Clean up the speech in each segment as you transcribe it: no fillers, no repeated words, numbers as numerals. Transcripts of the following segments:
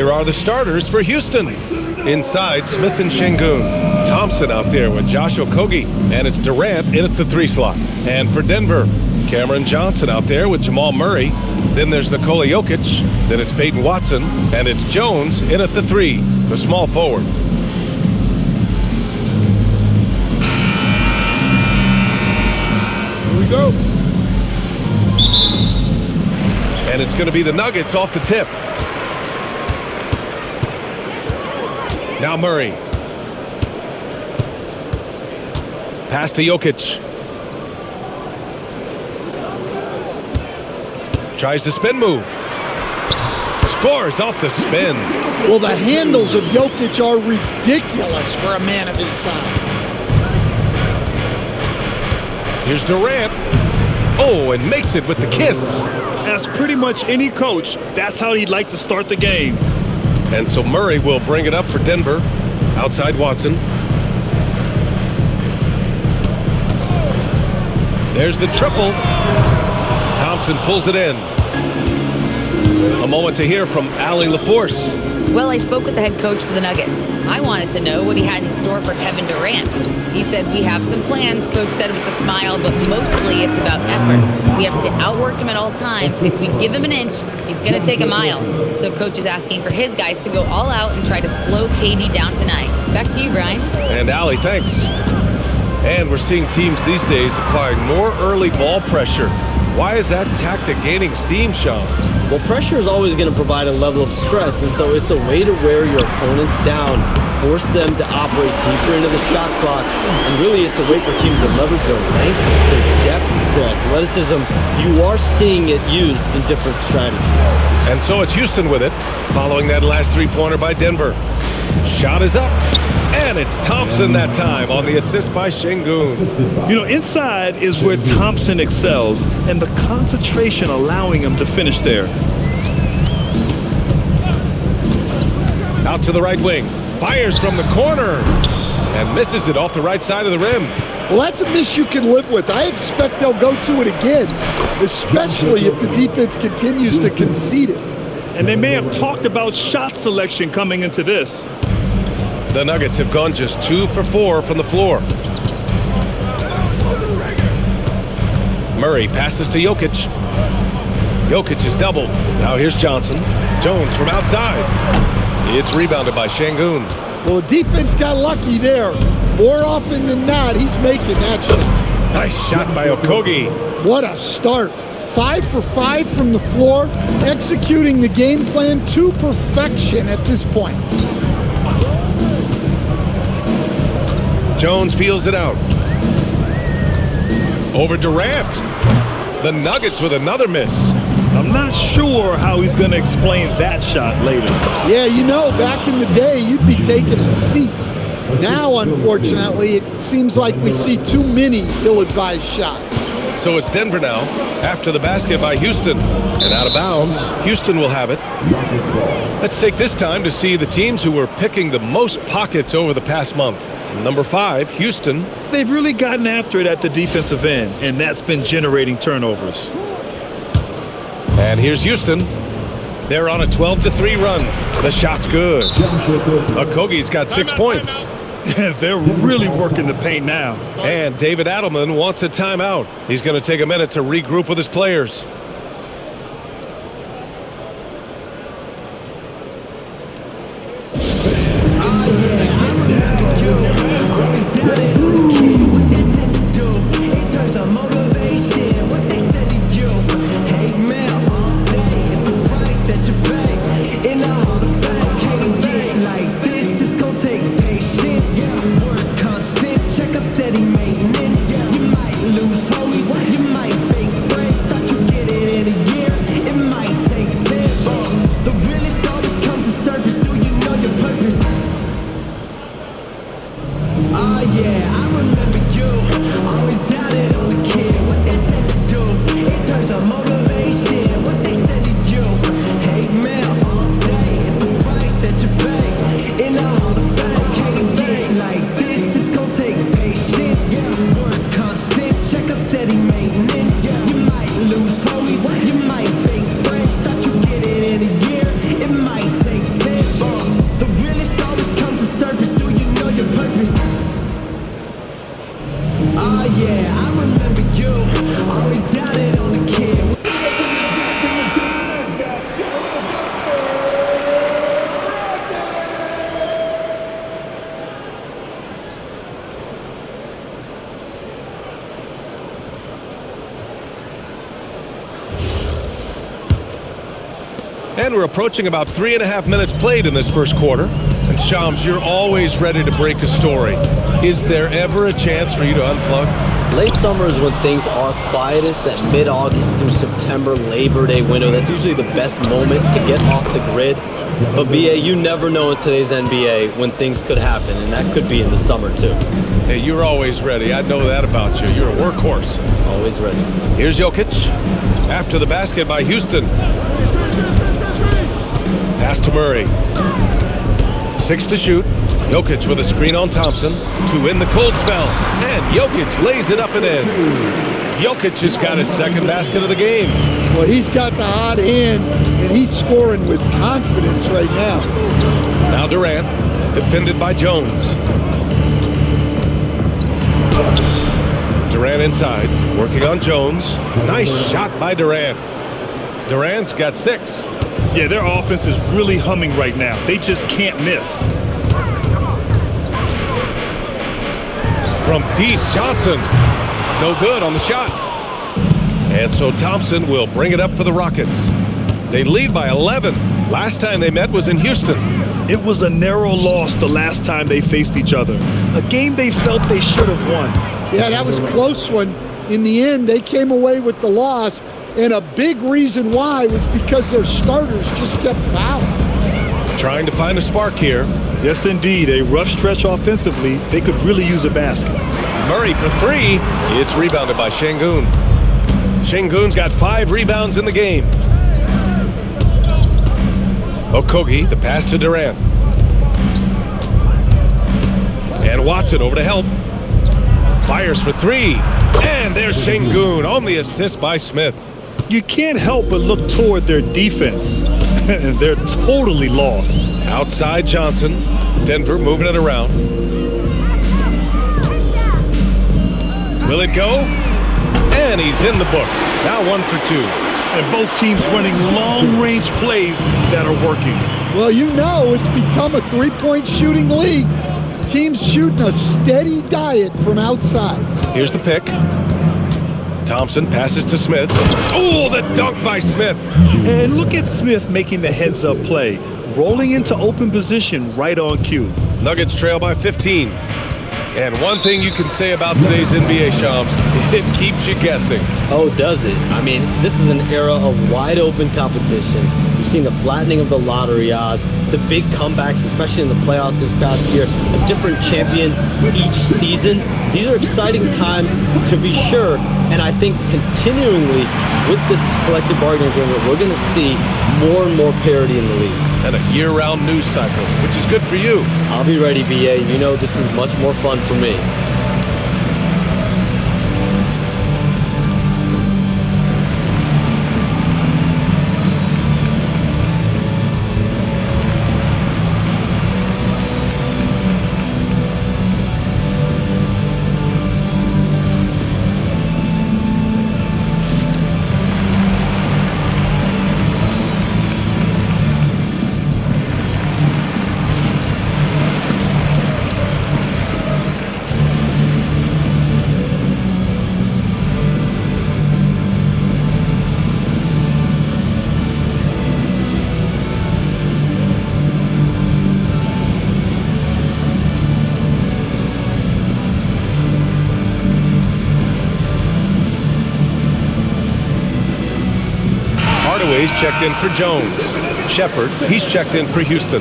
Here are the starters for Houston. Inside, Smith and Şengün. Thompson out there with Josh Okogie, and it's Durant in at the 3 slot. And for Denver, Cameron Johnson out there with Jamal Murray. Then there's Nikola Jokic. Then it's Peyton Watson, and it's Jones in at the 3, the small forward. Here we go. And it's going to be the Nuggets off the tip. Now Murray. Pass to Jokic. Tries the spin move. Scores off the spin. Well, the handles of Jokic are ridiculous for a man of his size. Here's Durant. Oh, and makes it with the kiss. As pretty much any coach, that's how he'd like to start the game. And so Murray will bring it up for Denver. Outside Watson. There's the triple. Thompson pulls it in. A moment to hear from Allie LaForce. Well, I spoke with the head coach for the Nuggets. I wanted to know what he had in store for Kevin Durant. He said, we have some plans, Coach said with a smile, but mostly it's about effort. We have to outwork him at all times. If we give him an inch, he's going to take a mile. So Coach is asking for his guys to go all out and try to slow KD down tonight. Back to you, Brian. And Allie, thanks. And we're seeing teams these days applying more early ball pressure. Why is that tactic gaining steam, Sean? Well, pressure is always going to provide a level of stress, and so it's a way to wear your opponents down, force them to operate deeper into the shot clock, and really it's a way for teams to leverage their length, their depth, their athleticism. You are seeing it used in different strategies. And so it's Houston with it, following that last three-pointer by Denver. Shot is up, and it's Thompson that time on the assist by Şengün. You know, inside is where Thompson excels, and the concentration allowing him to finish there. Out to the right wing, fires from the corner, and misses it off the right side of the rim. Well, that's a miss you can live with. I expect they'll go to it again, especially if the defense continues to concede it. And they may have talked about shot selection coming into this. The Nuggets have gone just 2 for 4 from the floor. Murray passes to Jokic. Jokic is doubled. Now here's Johnson. Jones from outside. It's rebounded by Şengün. Well, the defense got lucky there. More often than not, he's making that shot. Nice shot by Okogie. What a start. 5 for 5 from the floor, executing the game plan to perfection at this point. Jones feels it out. Over Durant. The Nuggets with another miss. I'm not sure how he's going to explain that shot later. Yeah, you know, back in the day, you'd be taking a seat. Now, unfortunately, it seems like we see too many ill-advised shots. So it's Denver now, after the basket by Houston. And out of bounds, Houston will have it. Let's take this time to see the teams who were picking the most pockets over the past month. Number 5, Houston. They've really gotten after it at the defensive end, and that's been generating turnovers. And here's Houston. They're on a 12-3 run. The shot's good. Okogie's got 6 points. They're really working the paint now. And David Adelman wants a timeout. He's going to take a minute to regroup with his players. And we're approaching about 3.5 minutes played in this first quarter. And Shams, you're always ready to break a story. Is there ever a chance for you to unplug? Late summer is when things are quietest, that mid-August through September Labor Day window. That's usually the best moment to get off the grid. But BA, you never know in today's NBA when things could happen, and that could be in the summer too. Hey, you're always ready. I know that about you. You're a workhorse. Always ready. Here's Jokic. After the basket by Houston. Pass to Murray. 6 to shoot. Jokic with a screen on Thompson to win the cold spell. And Jokic lays it up and in. Jokic just got his second basket of the game. Well, he's got the hot hand, and he's scoring with confidence right now. Now Durant, defended by Jones. Durant inside, working on Jones. Nice shot by Durant. Durant's got 6. Yeah, their offense is really humming right now. They just can't miss. From deep, Johnson. No good on the shot. And so Thompson will bring it up for the Rockets. They lead by 11. Last time they met was in Houston. It was a narrow loss the last time they faced each other. A game they felt they should have won. Yeah, that was a close one. In the end, they came away with the loss, and a big reason why was because their starters just kept fouling. Trying to find a spark here. Yes, indeed. A rough stretch offensively. They could really use a basket. Murray for 3. It's rebounded by Şengün. Şengün's got 5 rebounds in the game. Okogie, the pass to Durant. And Watson over to help. Fires for 3. And there's Şengün on the assist by Smith. You can't help but look toward their defense. They're totally lost. Outside Johnson. Denver moving it around. Will it go? And he's in the books. Now 1 for 2. And both teams running long-range plays that are working. Well, you know it's become a three-point shooting league. Teams shooting a steady diet from outside. Here's the pick. Thompson passes to Smith. Oh, the dunk by Smith. And look at Smith making the heads-up play, rolling into open position right on cue. Nuggets trail by 15. And one thing you can say about today's NBA, Shams, it keeps you guessing. Oh, does it? I mean, this is an era of wide-open competition. We've seen the flattening of the lottery odds, the big comebacks, especially in the playoffs this past year, a different champion each season. These are exciting times to be sure, and I think continually with this collective bargaining agreement, we're going to see more and more parity in the league. And a year-round news cycle, which is good for you. I'll be ready, BA. You know this is much more fun for me. Hardaway's checked in for Jones. Shepard, he's checked in for Houston.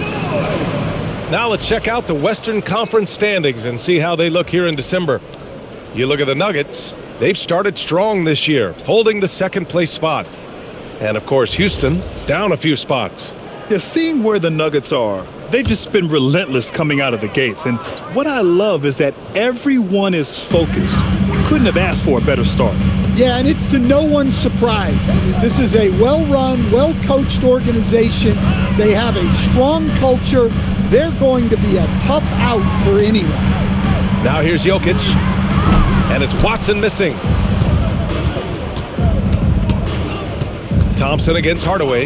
Now let's check out the Western Conference standings and see how they look here in December. You look at the Nuggets, they've started strong this year, holding the second-place spot. And, of course, Houston down a few spots. Yeah, seeing where the Nuggets are, they've just been relentless coming out of the gates. And what I love is that everyone is focused. Couldn't have asked for a better start. Yeah, and it's to no one's surprise. This is a well-run, well-coached organization. They have a strong culture. They're going to be a tough out for anyone. Now here's Jokic, and it's Watson missing. Thompson against Hardaway.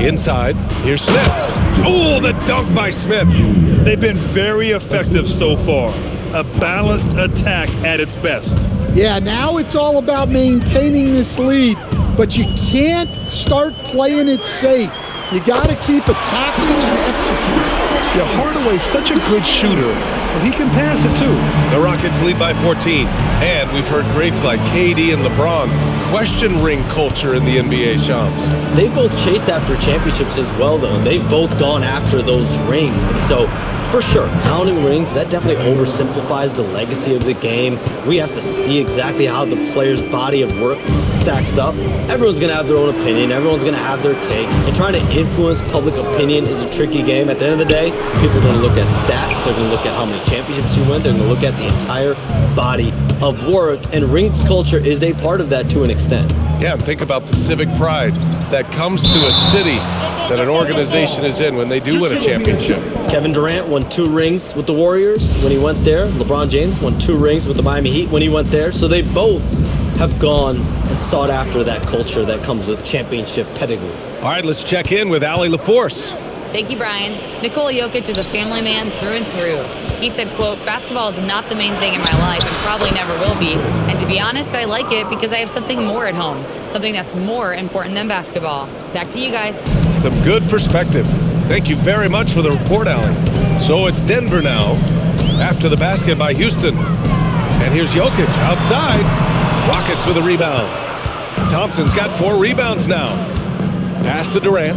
Inside, here's Smith. Oh, the dunk by Smith. They've been very effective so far. A balanced attack at its best. Yeah, now it's all about maintaining this lead, but you can't start playing it safe. You got to keep attacking and executing. Yeah, Hardaway's such a good shooter, but he can pass it too. The Rockets lead by 14. And we've heard greats like KD and LeBron question ring culture in the NBA, Shams. They both chased after championships as well, though, and they've both gone after those rings. And so, for sure, counting rings, that definitely oversimplifies the legacy of the game. We have to see exactly how the player's body of work stacks up. Everyone's going to have their own opinion. Everyone's going to have their take. And trying to influence public opinion is a tricky game. At the end of the day, people are going to look at stats. They're going to look at how many championships you win. They're going to look at the entire body of work. And rings culture is a part of that to an extent. Yeah, and think about the civic pride that comes to a city that an organization is in when they do win a championship. Kevin Durant won 2 rings with the Warriors when he went there. LeBron James won 2 rings with the Miami Heat when he went there. So they both have gone and sought after that culture that comes with championship pedigree. All right, let's check in with Allie LaForce. Thank you, Brian. Nikola Jokic is a family man through and through. He said, quote, "Basketball is not the main thing in my life and probably never will be. And to be honest, I like it because I have something more at home, something that's more important than basketball." Back to you guys. Some good perspective. Thank you very much for the report, Allie. So it's Denver now after the basket by Houston. And here's Jokic outside. Rockets with a rebound. Thompson's got 4 rebounds now. Pass to Durant.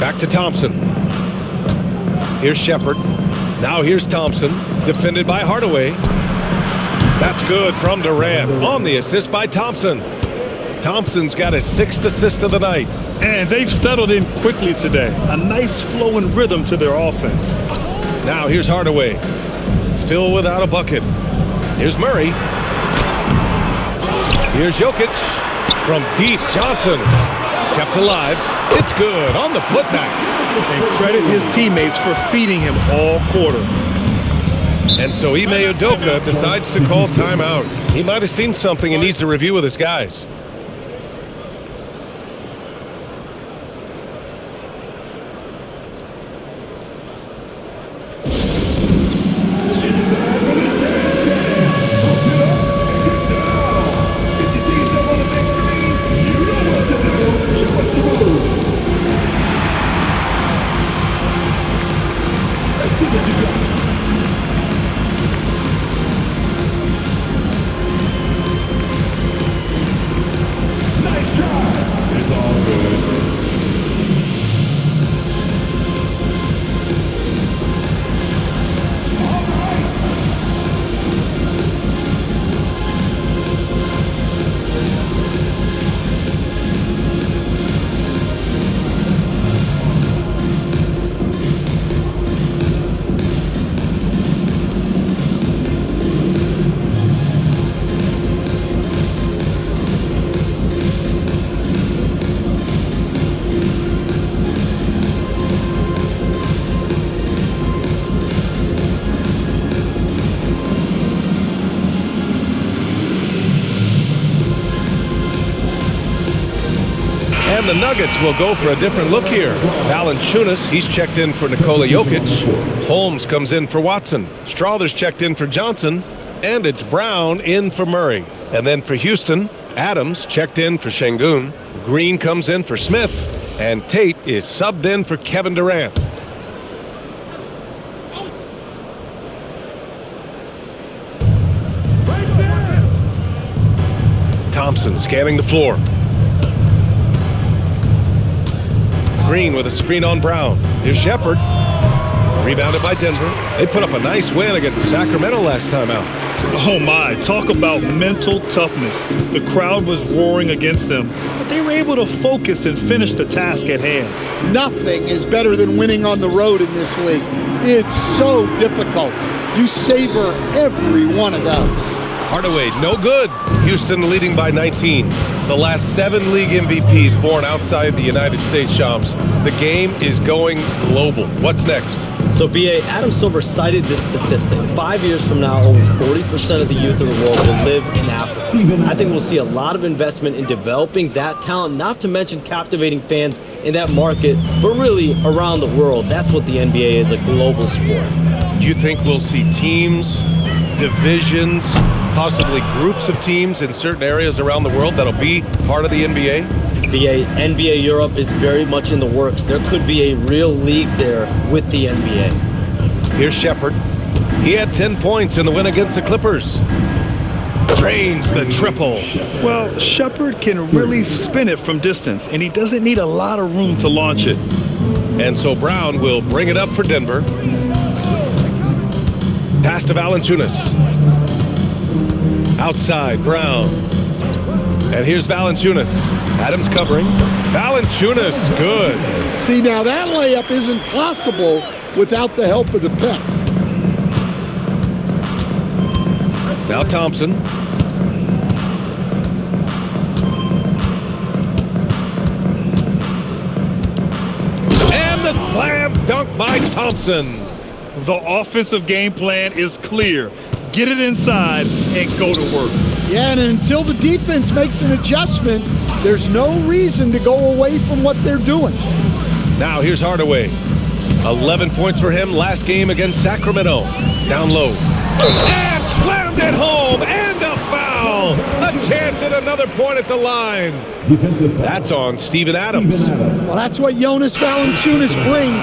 Back to Thompson. Here's Shepard. Now here's Thompson, defended by Hardaway. That's good from Durant on the assist by Thompson. Thompson's got his 6th assist of the night. And they've settled in quickly today. A nice flowing rhythm to their offense. Now here's Hardaway. Still without a bucket. Here's Murray. Here's Jokic. From deep, Johnson. Kept alive. It's good on the putback. And credit his teammates for feeding him all quarter. And so Ime Udoka decides to call timeout. He might have seen something and needs to review with his guys. And the Nuggets will go for a different look here. Valanciunas, he's checked in for Nikola Jokic. Holmes comes in for Watson. Strawther's checked in for Johnson. And it's Brown in for Murray. And then for Houston, Adams checked in for Şengün. Green comes in for Smith. And Tate is subbed in for Kevin Durant. Thompson scanning the floor. Green with a screen on Brown. Here's Shepard. Rebounded by Denver. They put up a nice win against Sacramento last time out. Oh my, talk about mental toughness. The crowd was roaring against them, but they were able to focus and finish the task at hand. Nothing is better than winning on the road in this league. It's so difficult. You savor every one of those. Hardaway, no good. Houston leading by 19. The last 7 league MVPs born outside the United States, Shams. The game is going global. What's next? So, B.A., Adam Silver cited this statistic. 5 years from now, over 40% of the youth of the world will live in Africa. I think we'll see a lot of investment in developing that talent, not to mention captivating fans in that market, but really around the world. That's what the NBA is, a global sport. Do you think we'll see teams, divisions, possibly groups of teams in certain areas around the world that'll be part of the NBA? NBA. NBA Europe is very much in the works. There could be a real league there with the NBA. Here's Shepard. He had 10 points in the win against the Clippers. Drains the triple. Well, Shepard can really spin it from distance, and he doesn't need a lot of room to launch it. And so Brown will bring it up for Denver. Pass to Valanciunas. Outside, Brown. And here's Valanciunas. Adams covering. Valanciunas, good. See, now that layup isn't possible without the help of the pep. Now Thompson. And the slam dunk by Thompson. The offensive game plan is clear. Get it inside and go to work. Yeah, and until the defense makes an adjustment, there's no reason to go away from what they're doing. Now here's Hardaway. 11 points for him last game against Sacramento. Down low. And slammed it home. And a foul. A chance at another point at the line. That's on Steven Adams. Well, that's what Jonas Valanciunas brings.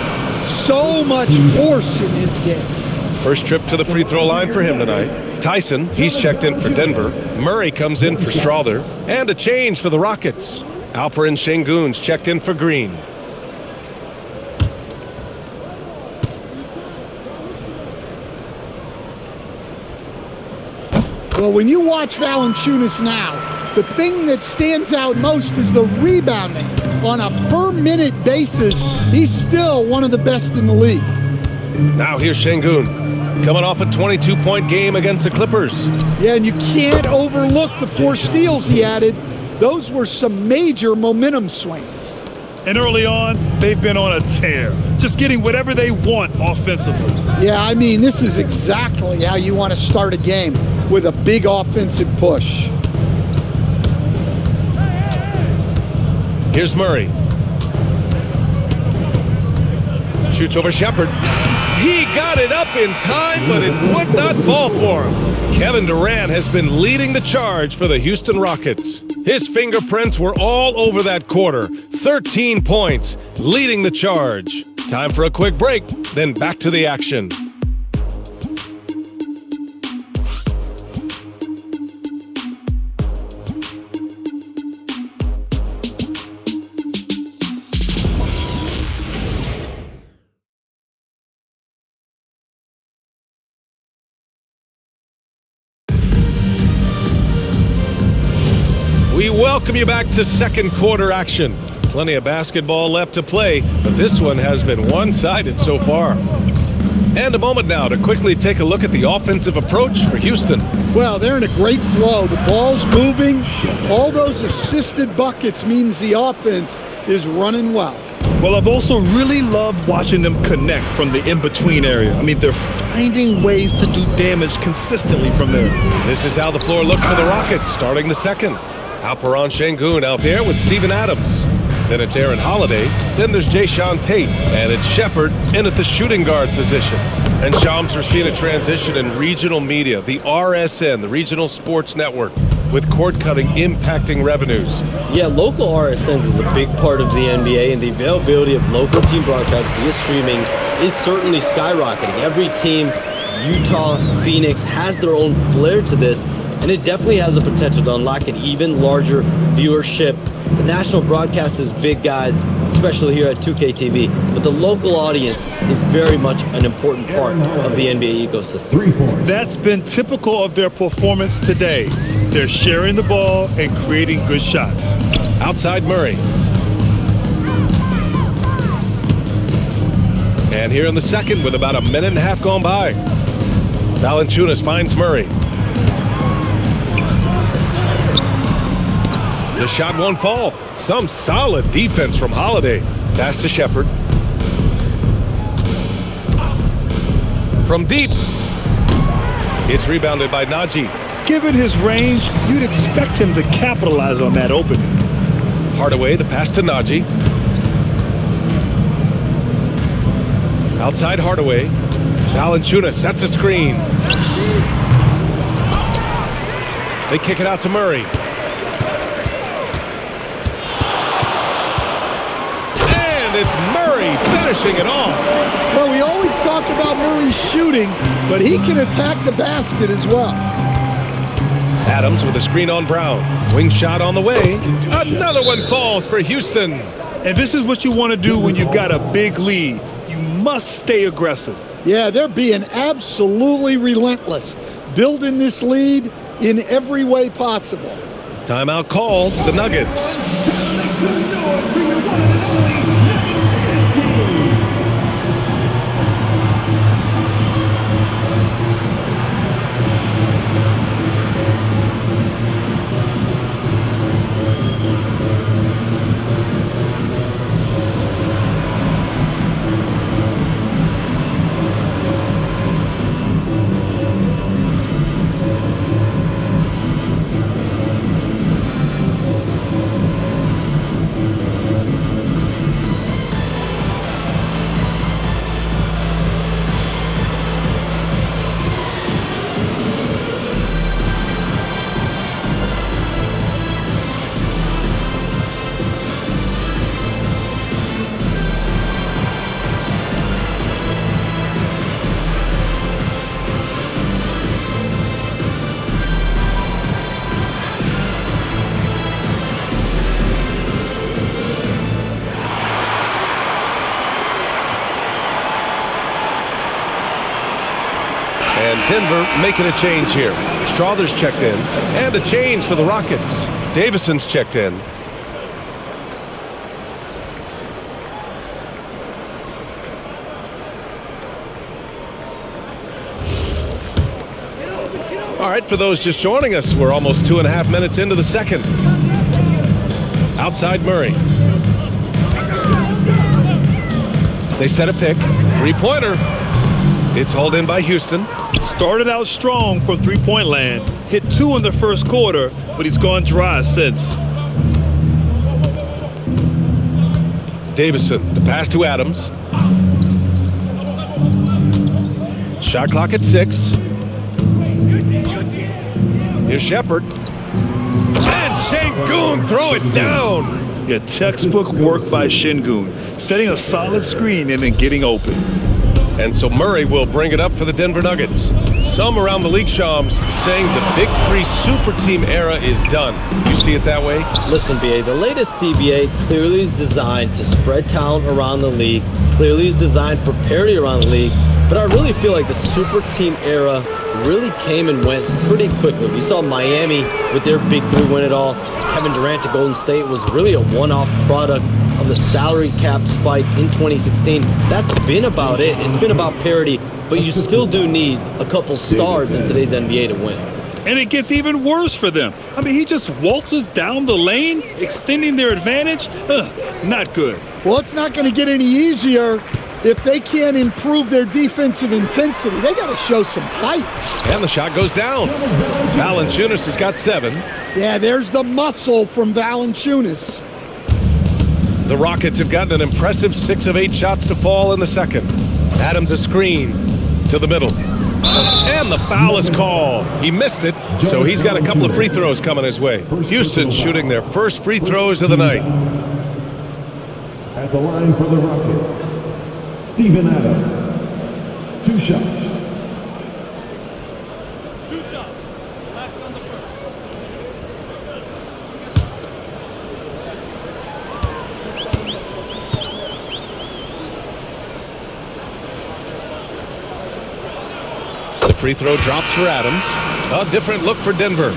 So much force in his game. First trip to the free throw line for him tonight. Tyson, he's checked in for Denver. Murray comes in for Strawther. And a change for the Rockets. Alperen Sengun's checked in for Green. Well, when you watch Valanciunas now, the thing that stands out most is the rebounding. On a per-minute basis, he's still one of the best in the league. Now here's Sengun, coming off a 22-point game against the Clippers. Yeah, and you can't overlook the 4 steals he added. Those were some major momentum swings. And early on, they've been on a tear, just getting whatever they want offensively. Yeah, I mean, this is exactly how you want to start a game, with a big offensive push. Here's Murray. Shoots over Shepard. He got it up in time, but it would not fall for him. Kevin Durant has been leading the charge for the Houston Rockets. His fingerprints were all over that quarter. 13 points, leading the charge. Time for a quick break, then back to the action. We welcome you back to second quarter action. Plenty of basketball left to play, but this one has been one-sided so far. And a moment now to quickly take a look at the offensive approach for Houston. Well, they're in a great flow. The ball's moving. All those assisted buckets means the offense is running well. Well, I've also really loved watching them connect from the in-between area. I mean, they're finding ways to do damage consistently from there. This is how the floor looks for the Rockets, starting the second. Alperen Sengun out there with Steven Adams. Then it's Aaron Holiday. Then there's Jae'Sean Tate. And it's Shepard in at the shooting guard position. And Shams are seeing a transition in regional media, the RSN, the Regional Sports Network, with cord-cutting impacting revenues. Yeah, local RSNs is a big part of the NBA, and the availability of local team broadcasts via streaming is certainly skyrocketing. Every team, Utah, Phoenix, has their own flair to this, and it definitely has the potential to unlock an even larger viewership. The national broadcast is big, guys, especially here at 2K TV, but the local audience is very much an important part of the NBA ecosystem. That's been typical of their performance today. They're sharing the ball and creating good shots. Outside Murray. And here in the second with about a minute and a half gone by. Valanciunas finds Murray. The shot won't fall. Some solid defense from Holiday. Pass to Shepard. From deep. It's rebounded by Najee. Given his range, you'd expect him to capitalize on that opening. Hardaway, the pass to Najee. Outside Hardaway. Valanciunas sets a screen. They kick it out to Murray. Murray finishing it off. Well, we always talk about Murray's shooting, but he can attack the basket as well. Adams with a screen on Brown. Wing shot on the way. Another one falls for Houston. And this is what you want to do when you've got a big lead. You must stay aggressive. Yeah, they're being absolutely relentless, building this lead in every way possible. Timeout called, the Nuggets. And Denver making a change here. Strother's checked in. And a change for the Rockets. Davison's checked in. All right, for those just joining us, we're almost 2.5 minutes into the second. Outside Murray. They set a pick. Three-pointer. It's hauled in by Houston. Started out strong from three-point land. Hit 2 in the first quarter, but he's gone dry since. Davison, the pass to Adams. Shot clock at 6. Here's Shepard. And Sengun throw it down. Yeah, textbook work by Sengun, setting a solid screen and then getting open. And so Murray will bring it up for the Denver Nuggets. Some around the league, Shams, saying the Big Three super team era is done. You see it that way? Listen, BA, the latest CBA clearly is designed to spread talent around the league, clearly is designed for parity around the league, but I really feel like the super team era really came and went pretty quickly. We saw Miami with their Big Three win it all. Kevin Durant to Golden State was really a one-off product of the salary cap spike in 2016. That's been about it. It's been about parity, but you still do need a couple stars in today's NBA to win. And it gets even worse for them. I mean, he just waltzes down the lane, extending their advantage. Not good. Well, it's not going to get any easier if they can't improve their defensive intensity. They got to show some fight. And the shot goes down. Valanciunas has got 7. Yeah, there's the muscle from Valanciunas. The Rockets have gotten an impressive 6 of 8 shots to fall in the second. Adams a screen to the middle. And the foul is called. He missed it, so he's got a couple of free throws coming his way. Houston shooting their first free throws of the night. At the line for the Rockets, Steven Adams. 2 shots. Free throw drops for Adams. A different look for Denver.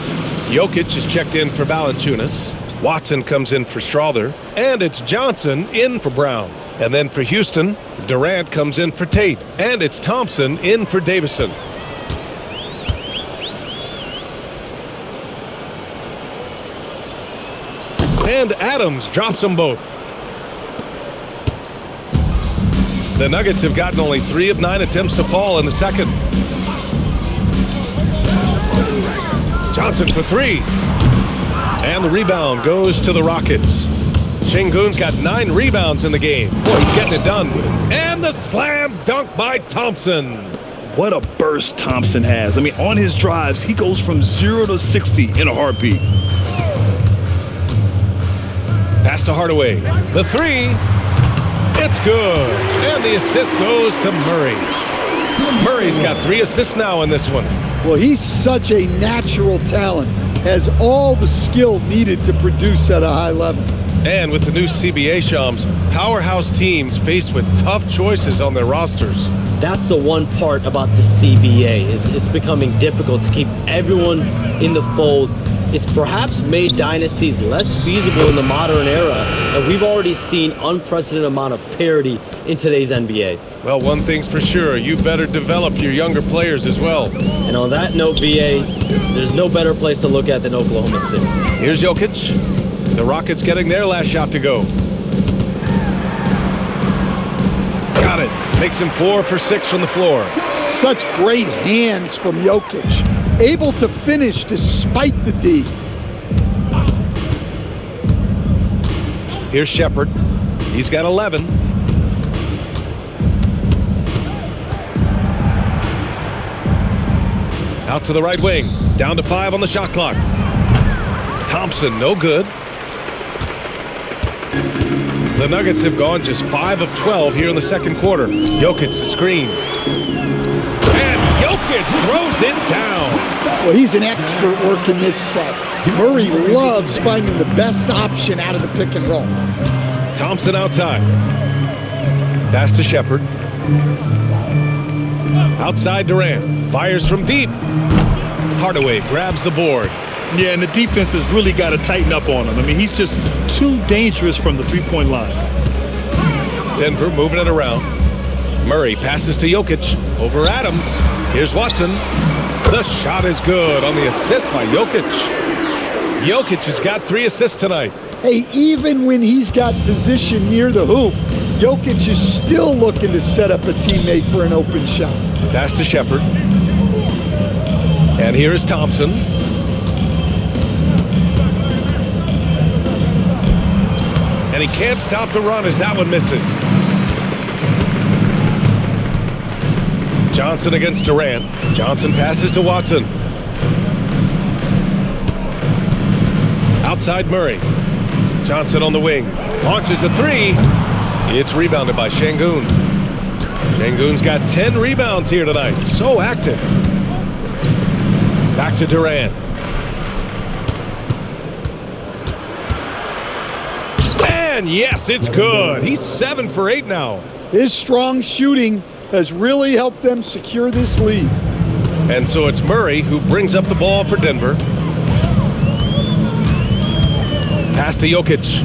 Jokic is checked in for Valanciunas. Watson comes in for Strother. And it's Johnson in for Brown. And then for Houston, Durant comes in for Tate. And it's Thompson in for Davison. And Adams drops them both. The Nuggets have gotten only 3 of 9 attempts to fall in the second. Johnson for 3. And the rebound goes to the Rockets. Sengun's got 9 rebounds in the game. Boy, he's getting it done. And the slam dunk by Thompson. What a burst Thompson has. I mean, on his drives, he goes from 0 to 60 in a heartbeat. Pass to Hardaway. The 3. It's good. And the assist goes to Murray. Murray's got 3 assists now in this one. Well, he's such a natural talent, has all the skill needed to produce at a high level. And with the new CBA, Shams, powerhouse teams faced with tough choices on their rosters. That's the one part about the CBA, is it's becoming difficult to keep everyone in the fold. It's perhaps made dynasties less feasible in the modern era, and we've already seen unprecedented amount of parity in today's NBA. Well, one thing's for sure, you better develop your younger players as well. And on that note, BA, there's no better place to look at than Oklahoma City. Here's Jokic. The Rockets getting their last shot to go. Got it. Makes him 4 for 6 from the floor. Such great hands from Jokic. Able to finish despite the D. Here's Shepherd. He's got 11. Out to the right wing. Down to 5 on the shot clock. Thompson, no good. The Nuggets have gone just 5 of 12 here in the second quarter. Jokic the screen. And Jokic throws it down. Well, he's an expert working this set. Murray loves finding the best option out of the pick and roll. Thompson outside. Pass to Shepherd. Outside Durant. Fires from deep. Hardaway grabs the board. Yeah, and the defense has really got to tighten up on him. I mean, he's just too dangerous from the three-point line. Denver moving it around. Murray passes to Jokic. Over Adams. Here's Watson. The shot is good on the assist by Jokic. Jokic has got 3 assists tonight. Hey, even when he's got position near the hoop, Jokic is still looking to set up a teammate for an open shot. Pass to Shepherd. And here is Thompson. And he can't stop the run as that one misses. Johnson against Durant. Johnson passes to Watson. Outside Murray. Johnson on the wing. Launches a 3. It's rebounded by Şengün. Şengün's got 10 rebounds here tonight. So active. Back to Durant. And yes, it's good. He's 7 for 8 now. His strong shooting has really helped them secure this lead. And so it's Murray who brings up the ball for Denver. Pass to Jokic.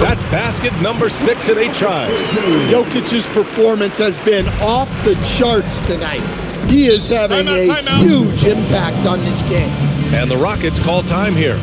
That's basket number 6 in 8 tries. Jokic's performance has been off the charts tonight. He is having a huge impact on this game. And the Rockets call time here.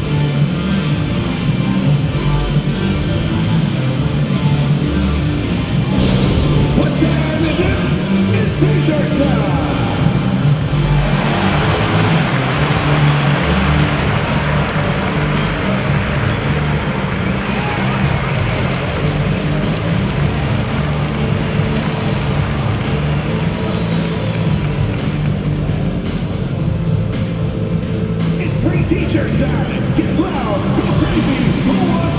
T-shirt time. Get loud. Go crazy. Go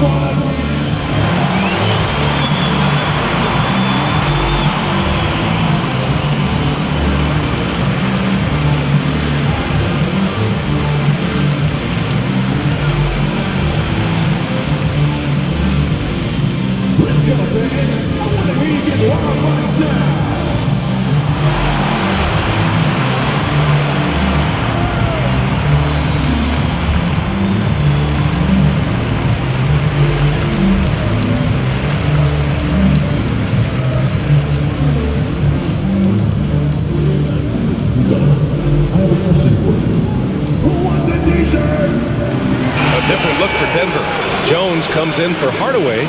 on. Let's go, fans. I want to hear you get wild right now. Jones comes in for Hardaway,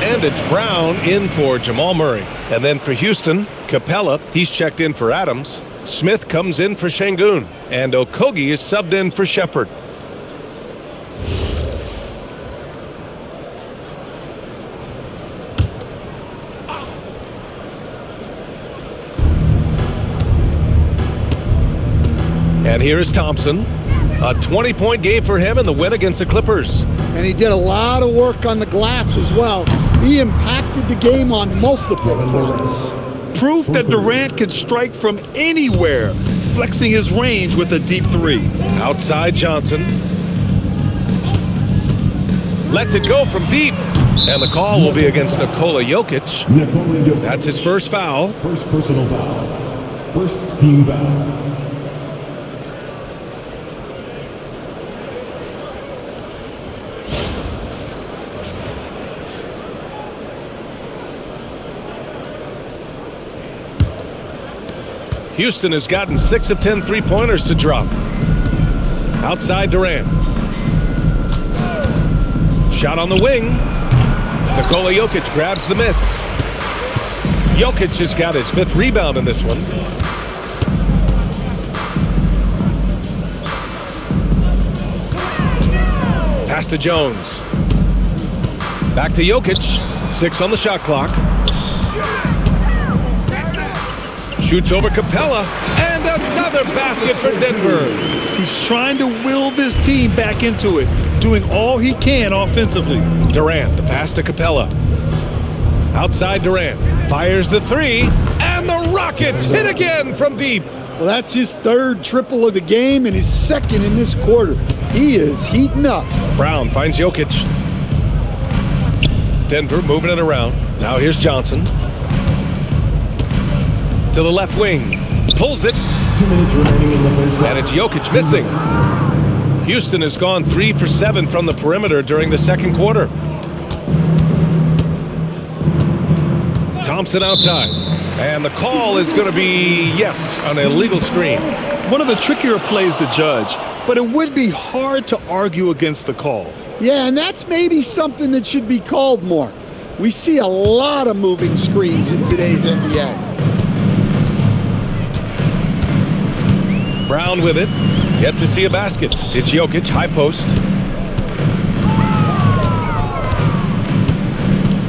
and it's Brown in for Jamal Murray. And then for Houston, Capella, he's checked in for Adams. Smith comes in for Şengün, and Okogie is subbed in for Shepherd. And here is Thompson. A 20-point game for him in the win against the Clippers. And he did a lot of work on the glass as well. He impacted the game on multiple fronts. Proof that Durant can strike from anywhere, flexing his range with a deep three. Outside Johnson. Lets it go from deep. And the call will be against Nikola Jokic. Nikola Jokic. That's his first foul. First personal foul. First team foul. Houston has gotten 6 of 10 three-pointers to drop. Outside Durant. Shot on the wing. Nikola Jokic grabs the miss. Jokic has got his 5th rebound in this one. Pass to Jones. Back to Jokic. 6 on the shot clock. Shoots over Capella, and another basket for Denver. He's trying to will this team back into it, doing all he can offensively. Durant, the pass to Capella. Outside Durant, fires the 3, and the Rockets hit again from deep. Well, that's his 3rd triple of the game and his 2nd in this quarter. He is heating up. Brown finds Jokic. Denver moving it around. Now here's Johnson. To the left wing. Pulls it. 2 minutes remaining in the first half. And it's Jokic missing. Houston has gone 3 for 7 from the perimeter during the second quarter. Thompson outside. And the call is going to be, yes, an illegal screen. One of the trickier plays to judge, but it would be hard to argue against the call. Yeah, and that's maybe something that should be called more. We see a lot of moving screens in today's NBA. Brown with it. Yet to see a basket. It's Jokic, high post.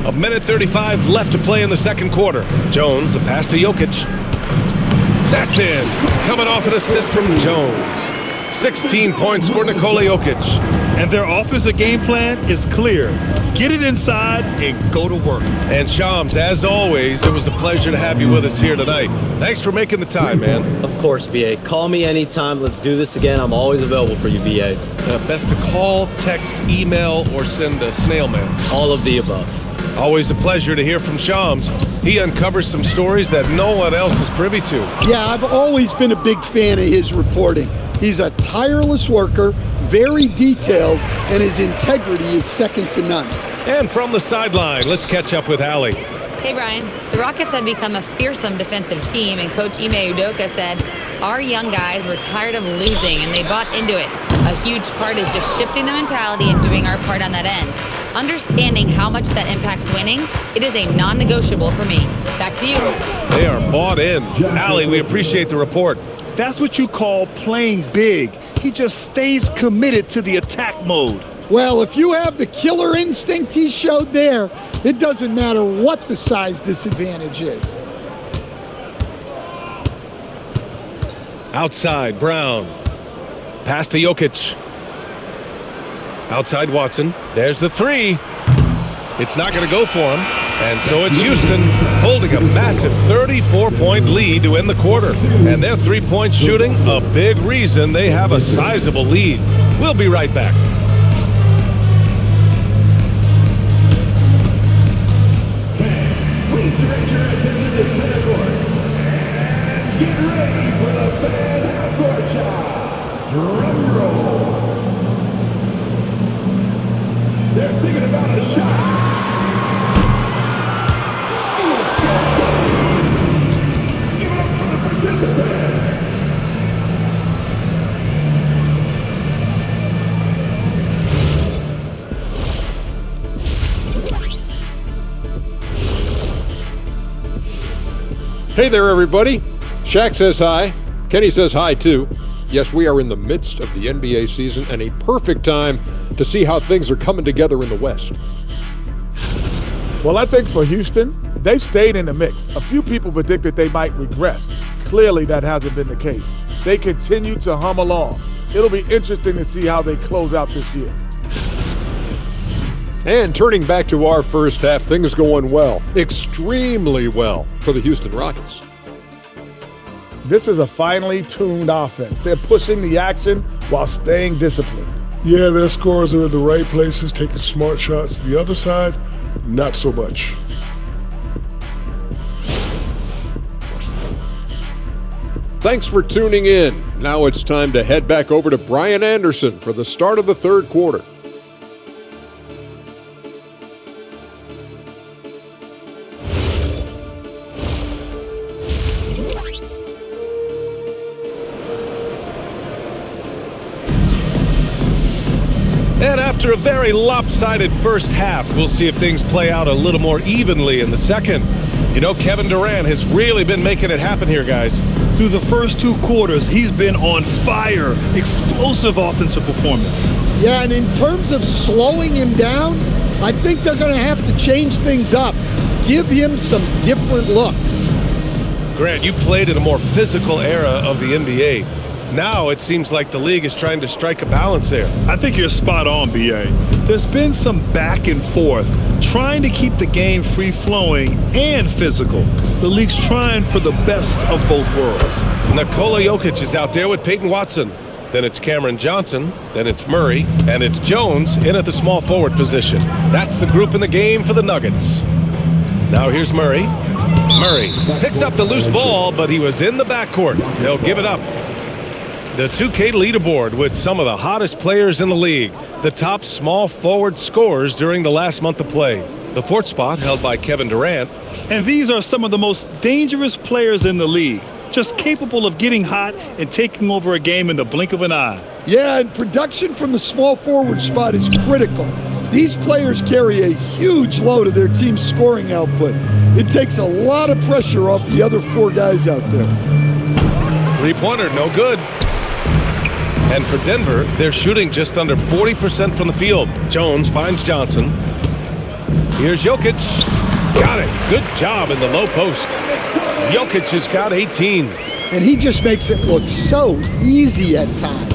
A minute 35 left to play in the second quarter. Jones, the pass to Jokic. That's in. Coming off an assist from Jones. 16 points for Nikola Jokic. And their offensive game plan is clear. Get it inside and go to work. And Shams, as always, it was a pleasure to have you with us here tonight. Thanks for making the time, man. Of course, BA. Call me anytime. Let's do this again. I'm always available for you, BA. Best to call, text, email, or send a snail mail. All of the above. Always a pleasure to hear from Shams. He uncovers some stories that no one else is privy to. Yeah, I've always been a big fan of his reporting. He's a tireless worker, very detailed, and his integrity is second to none. And from the sideline, let's catch up with Allie. Hey, Brian. The Rockets have become a fearsome defensive team, and Coach Ime Udoka said, our young guys were tired of losing, and they bought into it. A huge part is just shifting the mentality and doing our part on that end. Understanding how much that impacts winning, it is a non-negotiable for me. Back to you. They are bought in. Allie, we appreciate the report. That's what you call playing big. He just stays committed to the attack mode. Well, if you have the killer instinct he showed there, it doesn't matter what the size disadvantage is. Outside, Brown. Pass to Jokic. Outside Watson. There's the 3. It's not going to go for him. And so it's Houston holding a massive 34-point lead to end the quarter. And their three-point shooting, a big reason they have a sizable lead. We'll be right back. Please direct your attention to center court. And get ready for the fan half-court shot. Drum roll. They're thinking about a shot. Give it up for the participant. Hey there, everybody. Shaq says hi. Kenny says hi, too. Yes, we are in the midst of the NBA season and a perfect time to see how things are coming together in the West. Well, I think for Houston, they've stayed in the mix. A few people predicted they might regress. Clearly, that hasn't been the case. They continue to hum along. It'll be interesting to see how they close out this year. And turning back to our first half, things going well, extremely well for the Houston Rockets. This is a finely tuned offense. They're pushing the action while staying disciplined. Yeah, their scores are in the right places, taking smart shots. The other side, not so much. Thanks for tuning in. Now it's time to head back over to Brian Anderson for the start of the third quarter. And after a very lopsided first half, we'll see if things play out a little more evenly in the second. You know, Kevin Durant has really been making it happen here, guys. Through the first 2 quarters, he's been on fire. Explosive offensive performance. Yeah, and in terms of slowing him down, I think they're going to have to change things up. Give him some different looks. Grant, you played in a more physical era of the NBA. Now it seems like the league is trying to strike a balance there. I think you're spot on, B.A. There's been some back and forth, trying to keep the game free-flowing and physical. The league's trying for the best of both worlds. Nikola Jokic is out there with Peyton Watson. Then it's Cameron Johnson. Then it's Murray. And it's Jones in at the small forward position. That's the group in the game for the Nuggets. Now here's Murray. Murray picks up the loose ball, but he was in the backcourt. They'll give it up. The 2K leaderboard with some of the hottest players in the league. The top small forward scorers during the last month of play. The 4th spot held by Kevin Durant. And these are some of the most dangerous players in the league. Just capable of getting hot and taking over a game in the blink of an eye. Yeah, and production from the small forward spot is critical. These players carry a huge load of their team's scoring output. It takes a lot of pressure off the other 4 guys out there. 3-pointer, no good. And for Denver, they're shooting just under 40% from the field. Jones finds Johnson. Here's Jokic. Got it. Good job in the low post. Jokic has got 18. And he just makes it look so easy at times.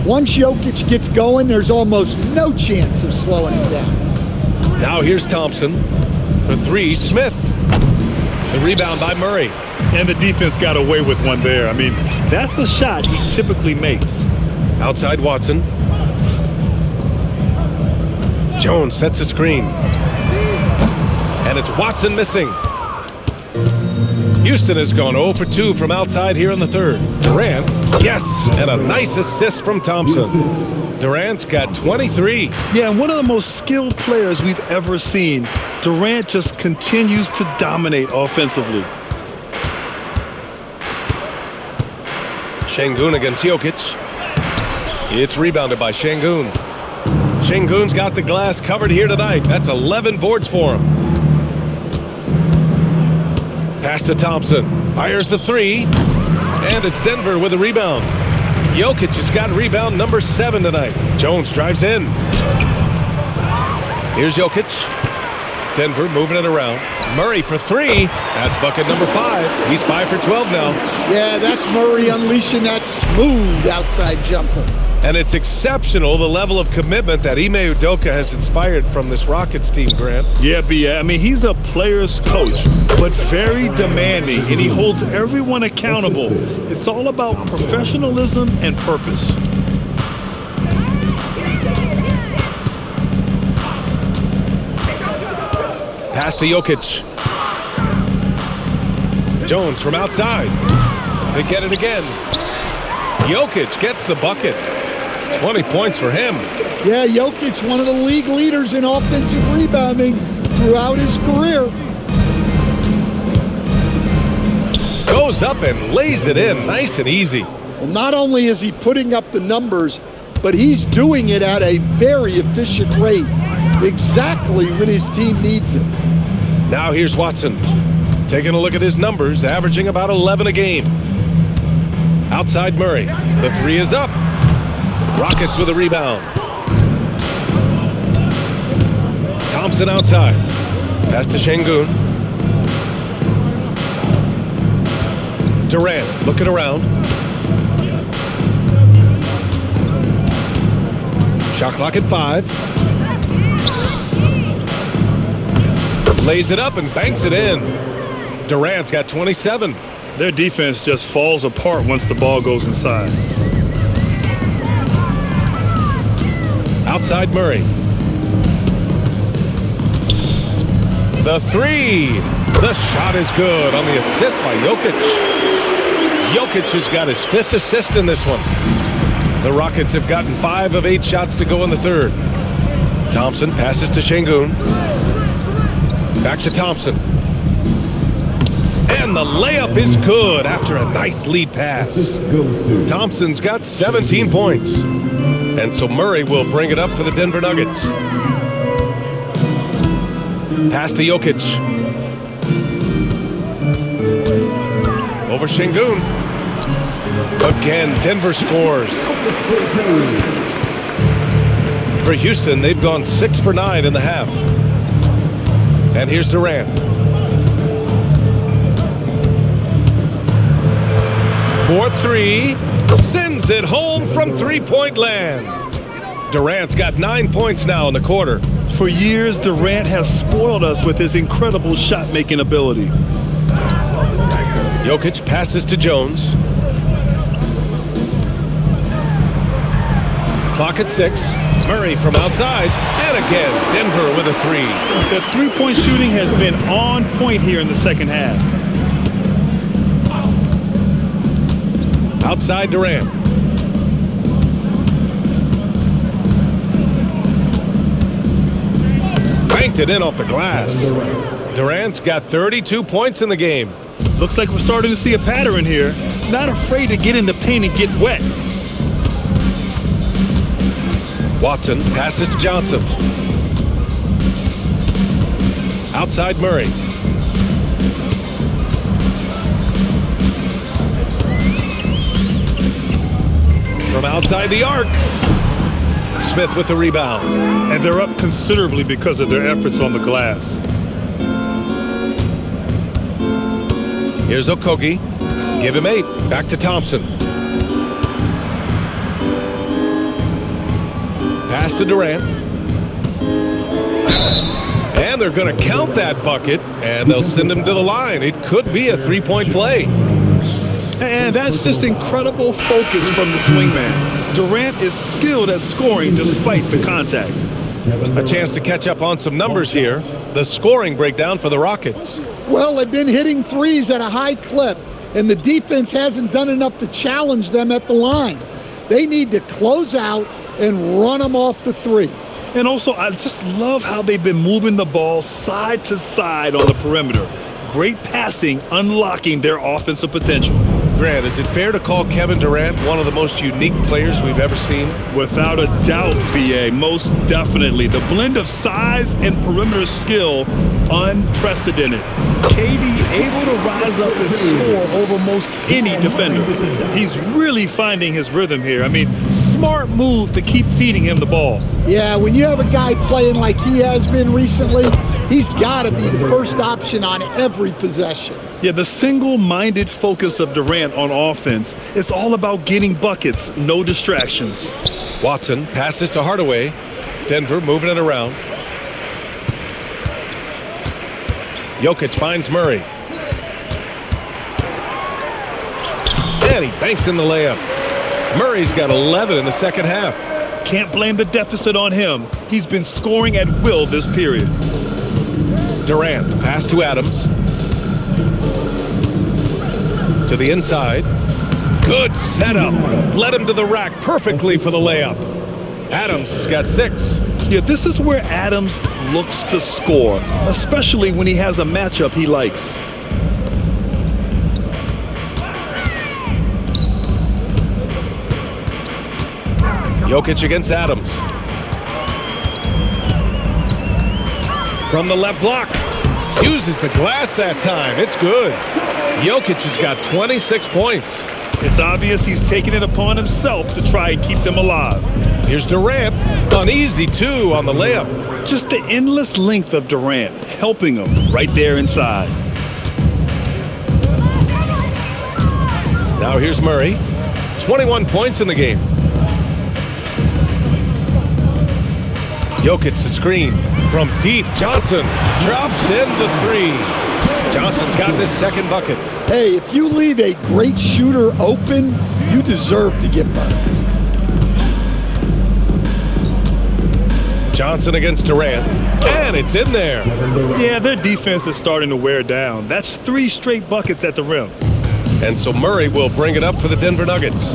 Once Jokic gets going, there's almost no chance of slowing him down. Now here's Thompson. For 3, Smith. The rebound by Murray. And the defense got away with one there. I mean, that's a shot he typically makes. Outside Watson. Jones sets a screen. And it's Watson missing. Houston has gone 0 for 2 from outside here in the third. Durant, yes, and a nice assist from Thompson. Durant's got 23. Yeah, and one of the most skilled players we've ever seen. Durant just continues to dominate offensively. Şengün against Jokic. It's rebounded by Şengün. Şengün's got the glass covered here tonight. That's 11 boards for him. Pass to Thompson. Fires the 3. And it's Denver with a rebound. Jokic has got rebound number 7 tonight. Jones drives in. Here's Jokic. Denver moving it around. Murray for 3. That's bucket number 5. He's 5 for 12 now. Yeah, that's Murray unleashing that smooth outside jumper. And it's exceptional, the level of commitment that Ime Udoka has inspired from this Rockets team, Grant. Yeah, B.A. I mean, he's a player's coach, but very demanding, and he holds everyone accountable. It's all about professionalism and purpose. Pass to Jokic. Jones from outside. They get it again. Jokic gets the bucket. 20 points for him. Yeah, Jokic, one of the league leaders in offensive rebounding throughout his career. Goes up and lays it in nice and easy. Well, not only is he putting up the numbers, but he's doing it at a very efficient rate. Exactly when his team needs it. Now here's Watson. Taking a look at his numbers, averaging about 11 a game. Outside Murray. The 3 is up. Rockets with a rebound. Thompson outside. Pass to Şengün. Durant looking around. Shot clock at 5. Lays it up and banks it in. Durant's got 27. Their defense just falls apart once the ball goes inside. Outside Murray. The 3. The shot is good on the assist by Jokic. Jokic has got his 5th assist in this one. The Rockets have gotten 5 of 8 shots to go in the third. Thompson passes to Şengün. Back to Thompson. And the layup is good after a nice lead pass. Thompson's got 17 points. And so Murray will bring it up for the Denver Nuggets. Pass to Jokic. Over Şengün. Again, Denver scores. For Houston, they've gone 6 for 9 in the half. And here's Durant. 4-3. Sends it home from three-point land. Durant's got 9 points now in the quarter. For years, Durant has spoiled us with his incredible shot-making ability. Jokic passes to Jones. Clock at 6. Murray from outside. And again, Denver with a 3. The three-point shooting has been on point here in the second half. Outside Durant. Banked it in off the glass. Durant's got 32 points in the game. Looks like we're starting to see a pattern here. Not afraid to get in the paint and get wet. Watson passes to Johnson. Outside Murray. From outside the arc. Smith with the rebound. And they're up considerably because of their efforts on the glass. Here's Okogie. Give him 8. Back to Thompson. Pass to Durant. And they're going to count that bucket, and they'll send him to the line. It could be a three-point play. And that's just incredible focus from the swingman. Durant is skilled at scoring despite the contact. A chance to catch up on some numbers here. The scoring breakdown for the Rockets. Well, they've been hitting threes at a high clip, and the defense hasn't done enough to challenge them at the line. They need to close out and run them off the 3. And also, I just love how they've been moving the ball side to side on the perimeter. Great passing, unlocking their offensive potential. Grant, is it fair to call Kevin Durant one of the most unique players we've ever seen? Without a doubt, B.A., most definitely. The blend of size and perimeter skill, unprecedented. KD able to rise up and score over most any defender. He's really finding his rhythm here. I mean, smart move to keep feeding him the ball. Yeah, when you have a guy playing like he has been recently, he's got to be the first option on every possession. Yeah, the single-minded focus of Durant on offense, it's all about getting buckets, no distractions. Watson passes to Hardaway. Denver moving it around. Jokic finds Murray. And he banks in the layup. Murray's got 11 in the second half. Can't blame the deficit on him. He's been scoring at will this period. Durant, pass to Adams. To the inside. Good setup. Led him to the rack perfectly for the layup. Adams has got 6. Yeah, this is where Adams looks to score, especially when he has a matchup he likes. Jokic against Adams. From the left block. Uses the glass that time. It's good. Jokic has got 26 points. It's obvious he's taking it upon himself to try and keep them alive. Here's Durant. An easy 2 on the layup. Just the endless length of Durant, helping him right there inside. Now here's Murray. 21 points in the game. Jokic the screen. From deep, Johnson drops in the three. Johnson's got his second bucket. Hey, if you leave a great shooter open, you deserve to get burned. Johnson against Durant, and it's in there. Yeah, their defense is starting to wear down. That's 3 straight buckets at the rim. And so Murray will bring it up for the Denver Nuggets.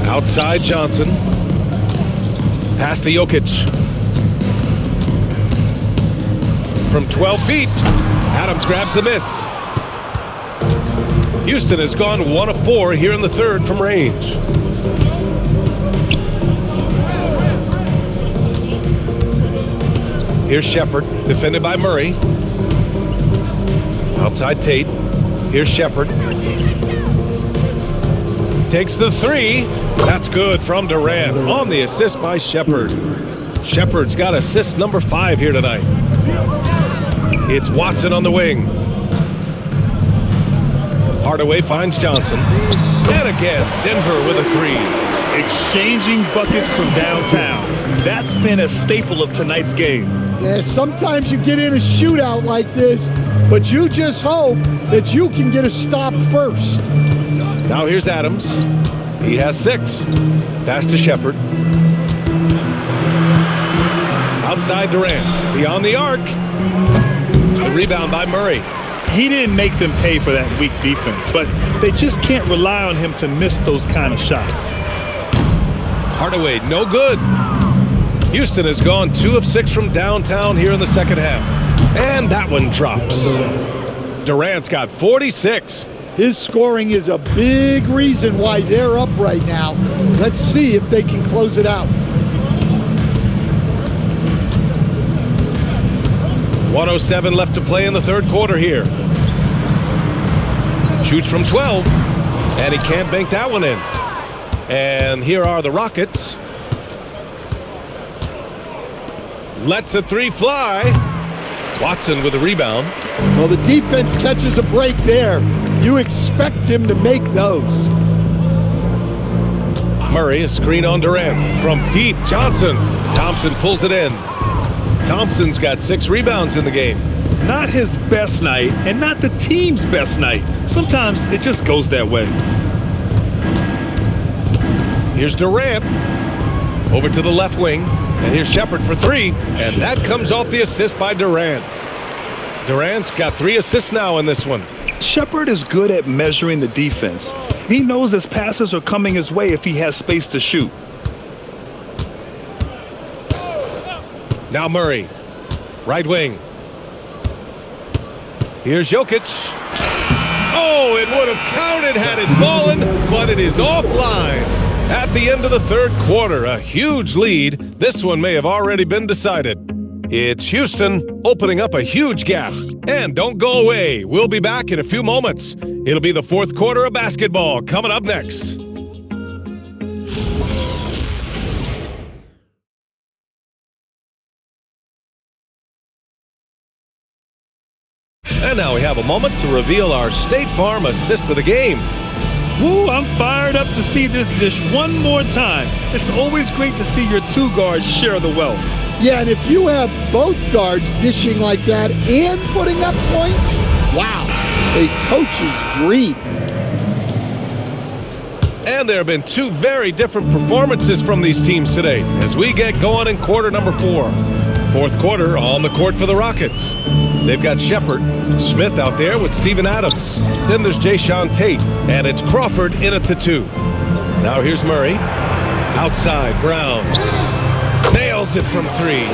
Outside Johnson. Pass to Jokic. From 12 feet, Adams grabs the miss. Houston has gone 1 of 4 here in the third from range. Here's Shepherd, defended by Murray. Outside Tate. Here's Shepherd. Takes the three. That's good from Durant on the assist by Shepherd. Shepherd's got assist number 5 here tonight. It's Watson on the wing. Hardaway finds Johnson. And again, Denver with a 3. Exchanging buckets from downtown. That's been a staple of tonight's game. Yeah, sometimes you get in a shootout like this, but you just hope that you can get a stop first. Now here's Adams. He has 6. Pass to Shepherd. Outside Durant. Beyond the arc. The rebound by Murray. He didn't make them pay for that weak defense, but they just can't rely on him to miss those kind of shots. Hardaway, no good. Houston has gone 2 of 6 from downtown here in the second half. And that one drops. Durant's got 46. His scoring is a big reason why they're up right now. Let's see if they can close it out. 1:07 left to play in the third quarter here. Shoots from 12, and he can't bank that one in. And here are the Rockets. Lets the 3 fly. Watson with a rebound. Well, the defense catches a break there. You expect him to make those. Murray, a screen on Durant. From deep, Johnson. Thompson pulls it in. Thompson's got 6 rebounds in the game. Not his best night, and not the team's best night. Sometimes it just goes that way. Here's Durant. Over to the left wing. And here's Shepherd for 3. And that comes off the assist by Durant. Durant's got 3 assists now in this one. Shepherd is good at measuring the defense. He knows his passes are coming his way if he has space to shoot. Now Murray. Right wing. Here's Jokic. Oh, it would have counted had it fallen, but it is offline. At the end of the third quarter, a huge lead. This one may have already been decided. It's Houston opening up a huge gap. And don't go away. We'll be back in a few moments. It'll be the fourth quarter of basketball coming up next. And now we have a moment to reveal our State Farm assist of the game. Woo, I'm fired up to see this dish one more time. It's always great to see your 2 guards share the wealth. Yeah, and if you have both guards dishing like that and putting up points, wow, a coach's dream. And there have been 2 very different performances from these teams today as we get going in quarter number 4. Fourth quarter on the court for the Rockets. They've got Shepherd, Smith out there with Steven Adams. Then there's Jayshawn Tate, and it's Crawford in at the 2. Now here's Murray. Outside, Brown. Nails it from 3.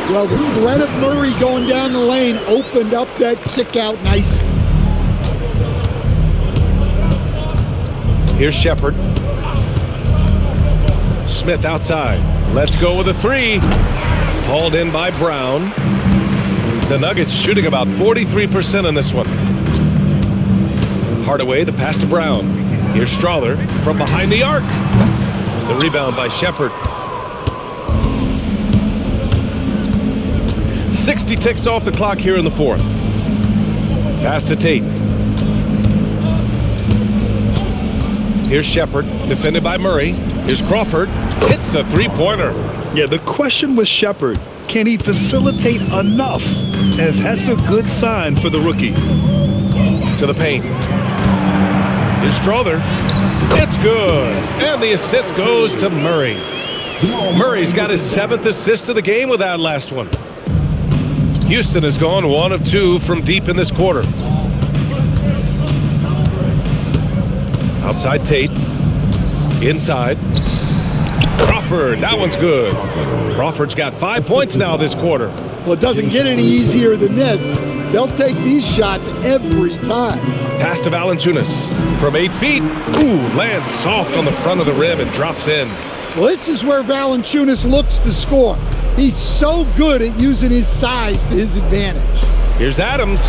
Well, the threat of Murray going down the lane opened up that kick out nicely. Here's Shepherd. Smith outside. Let's go with a 3. Hauled in by Brown. The Nuggets shooting about 43% in this one. Hardaway, the pass to Brown. Here's Strawther from behind the arc. The rebound by Shepherd. 60 ticks off the clock here in the fourth. Pass to Tate. Here's Shepherd, defended by Murray. Here's Crawford. Hits a three-pointer. Yeah, the question with Shepard, can he facilitate enough? And that's a good sign for the rookie. To the paint. Here's Strother. It's good. And the assist goes to Murray. Murray's got his 7th assist of the game with that last one. Houston has gone 1 of 2 from deep in this quarter. Outside Tate. Inside. Crawford. That one's good. Crawford's got 5 points now this quarter. Well, it doesn't get any easier than this. They'll take these shots every time. Pass to Valanciunas from 8 feet. Ooh, lands soft on the front of the rim and drops in. Well, this is where Valanciunas looks to score. He's so good at using his size to his advantage. Here's Adams.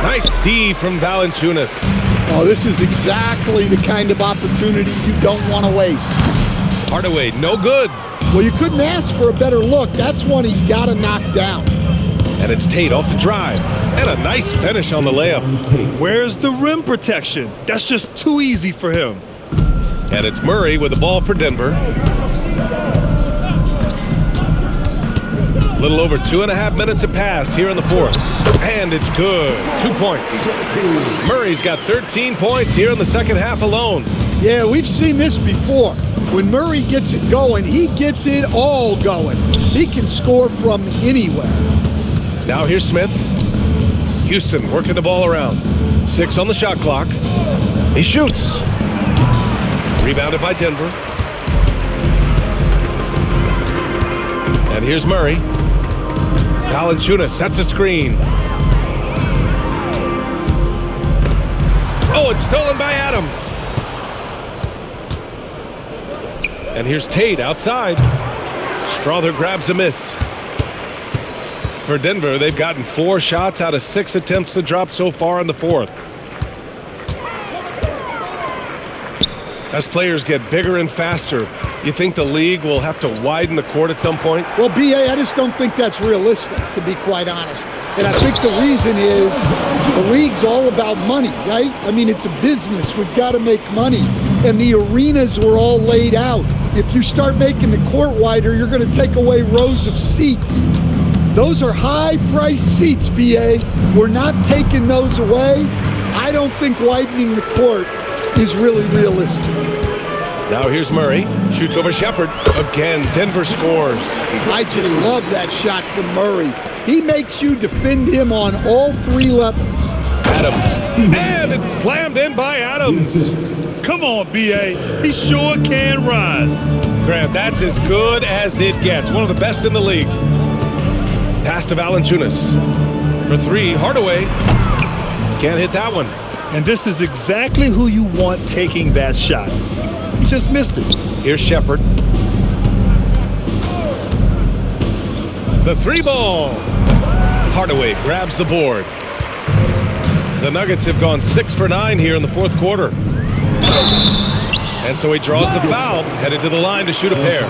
Nice D from Valanciunas. Oh, this is exactly the kind of opportunity you don't want to waste. Hardaway, no good. Well, you couldn't ask for a better look. That's one he's got to knock down. And it's Tate off the drive. And a nice finish on the layup. Where's the rim protection? That's just too easy for him. And it's Murray with the ball for Denver. A little over 2.5 minutes have passed here in the fourth. And it's good. 2 points. Murray's got 13 points here in the second half alone. Yeah, we've seen this before. When Murray gets it going, he gets it all going. He can score from anywhere. Now here's Smith. Houston working the ball around. 6 on the shot clock. He shoots. Rebounded by Denver. And here's Murray. Valanciunas sets a screen. Oh, it's stolen by Adams. And here's Tate outside. Strother grabs a miss. For Denver, they've gotten 4 shots out of 6 attempts to drop so far in the fourth. As players get bigger and faster, you think the league will have to widen the court at some point? Well, B.A., I just don't think that's realistic, to be quite honest. And I think the reason is the league's all about money, right? I mean, it's a business. We've got to make money. And the arenas were all laid out. If you start making the court wider, you're going to take away rows of seats. Those are high-priced seats, B.A. We're not taking those away. I don't think widening the court is really realistic. Now here's Murray. Shoots over Shepard. Again, Denver scores. I just love that shot from Murray. He makes you defend him on all 3 levels. Adams. And it's slammed in by Adams. Come on, B.A. He sure can rise. Grant, that's as good as it gets. One of the best in the league. Pass to Valanciunas. For 3, Hardaway. Can't hit that one. And this is exactly who you want taking that shot. He just missed it. Here's Shepard. The 3 ball. Hardaway grabs the board. The Nuggets have gone 6 for 9 here in the fourth quarter. And so he draws the foul, headed to the line to shoot a pair.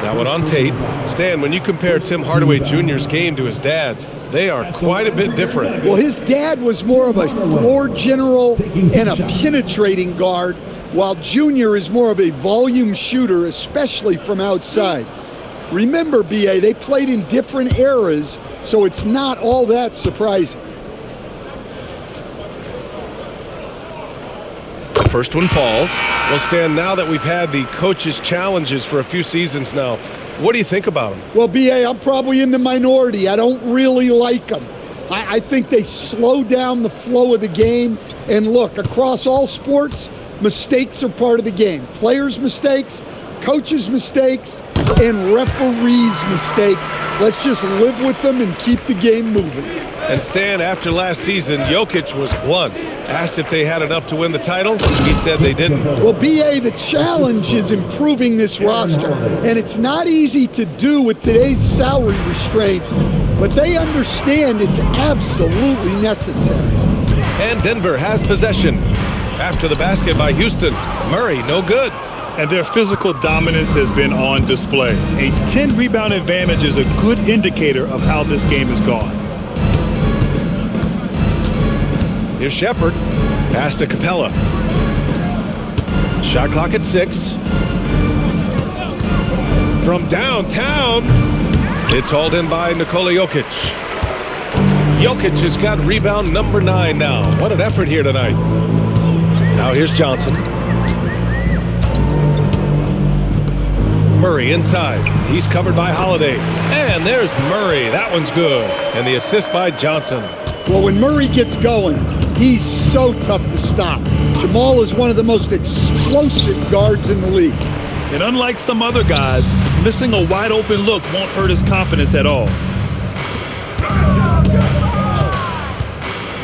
That one on Tate. Stan, when you compare Tim Hardaway Jr.'s game to his dad's, they are quite a bit different. Well, his dad was more of a floor general and a penetrating guard, while Junior is more of a volume shooter, especially from outside. Remember, B.A., they played in different eras, so it's not all that surprising. The first one falls. Well, Stan, now that we've had the coaches' challenges for a few seasons now, what do you think about them? Well, B.A., I'm probably in the minority. I don't really like them. I think they slow down the flow of the game. And look, across all sports, mistakes are part of the game. Players' mistakes, coaches' mistakes, and referees' mistakes. Let's just live with them and keep the game moving. And Stan, after last season, Jokic was blunt. Asked if they had enough to win the title. He said they didn't. Well, B.A., the challenge is improving this roster. And it's not easy to do with today's salary restraints, but they understand it's absolutely necessary. And Denver has possession. After the basket by Houston, Murray, no good. And their physical dominance has been on display. A 10-rebound advantage is a good indicator of how this game has gone. Here's Shepard. Pass to Capella. Shot clock at 6. From downtown, it's hauled in by Nikola Jokic. Jokic has got rebound number 9 now. What an effort here tonight. Now here's Johnson. Murray inside. He's covered by Holiday. And there's Murray. That one's good. And the assist by Johnson. Well, when Murray gets going, he's so tough to stop. Jamal is one of the most explosive guards in the league. And unlike some other guys, missing a wide open look won't hurt his confidence at all.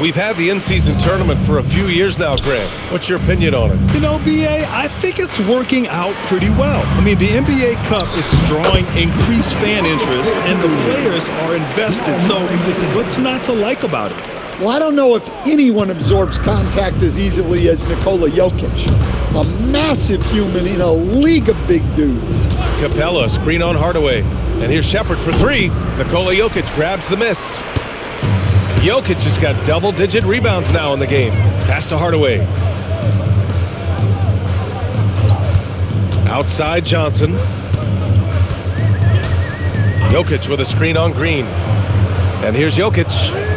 We've had the in-season tournament for a few years now, Grant. What's your opinion on it? You know, B.A., I think it's working out pretty well. I mean, the NBA Cup is drawing increased fan interest, and the players are invested. So what's not to like about it? Well, I don't know if anyone absorbs contact as easily as Nikola Jokic. A massive human in a league of big dudes. Capella, screen on Hardaway. And here's Shepard for 3. Nikola Jokic grabs the miss. Jokic has got double-digit rebounds now in the game. Pass to Hardaway. Outside Johnson. Jokic with a screen on Green. And here's Jokic.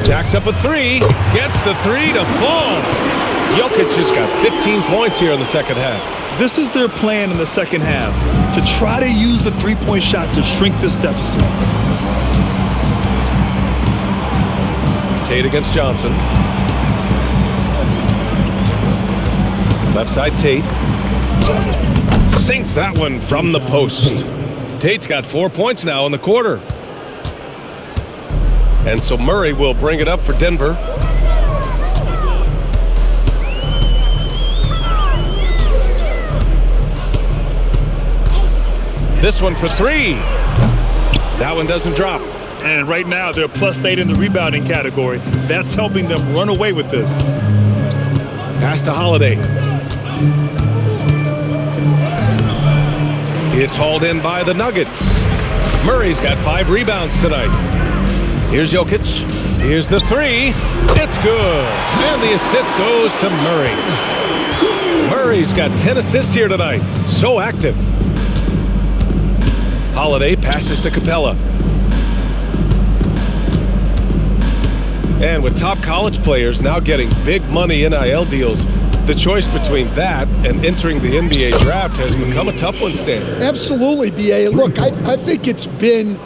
Jacks up a 3. Gets the 3 to fall. Jokic has got 15 points here in the second half. This is their plan in the second half, to try to use the three-point shot to shrink this deficit. Tate against Johnson. Left side Tate. Sinks that one from the post. Tate's got 4 points now in the quarter. And so Murray will bring it up for Denver. This one for 3. That one doesn't drop. And right now, they're +8 in the rebounding category. That's helping them run away with this. Pass to Holiday. It's hauled in by the Nuggets. Murray's got 5 rebounds tonight. Here's Jokic. Here's the 3. It's good. And the assist goes to Murray. Murray's got 10 assists here tonight. So active. Holiday passes to Capella. And with top college players now getting big money NIL deals, the choice between that and entering the NBA draft has become a tough one, Stan. Absolutely, B.A. Look, I think it's been